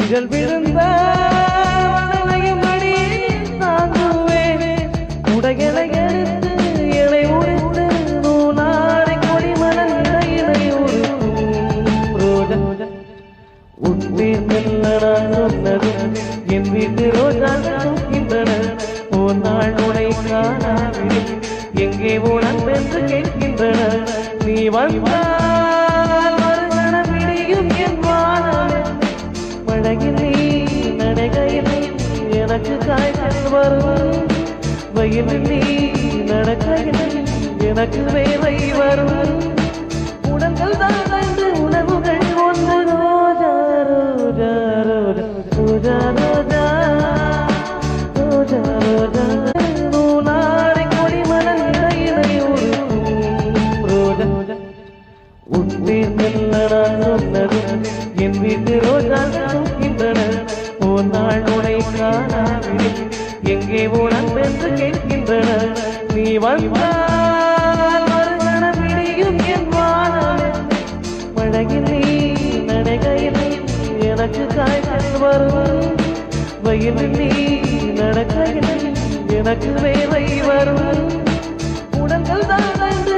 திங்கள் விழுந்த மடி தாங்குவேன் உடைகளை எடுத்து இலை உடைத்து நூலாரை கொடிமலன் இடையிலை ஒரு உட்பேர் மெல்ல நான் சொன்னது என் வீட்டு ரோஜா தூக்கின்றன ஒரு நாள் உடை காணாவில்லை எங்கே உடன் என்று கேட்கின்றன நீ வந்தால் மறுகணம் விடியும் என் வானமே மழையில் நீ நடைகையில் எனக்கு காய்ச்சல் வரும் வயலில் நீ நடக்கையில் எனக்கு வேலை வரும் உடல்கள் தான் என்று உணவுகள் ஒன்று ரோஜா ரோஜா ரோஜா ரோஜா ரோஜா ரோஜா நூலாரை கொடிமலன் இடையிலை ஒரு ரோஜா உட்பேர் மெல்ல நான் சொன்னது என் வீட்டு ரோஜா தூக்கின்றன ஒரு நாள் உடை காணாவில்லை எங்கே உடன் என்று கேட்கின்றன நீ வந்தால் மறுகணம் விடியும் என் வானமே மழையில் நீ நடைகையில் எனக்கு காய்ச்சல் வரும் வயலில் நீ நடக்கையில் எனக்கு வேலை வரும் உடல்கள் தான் என்று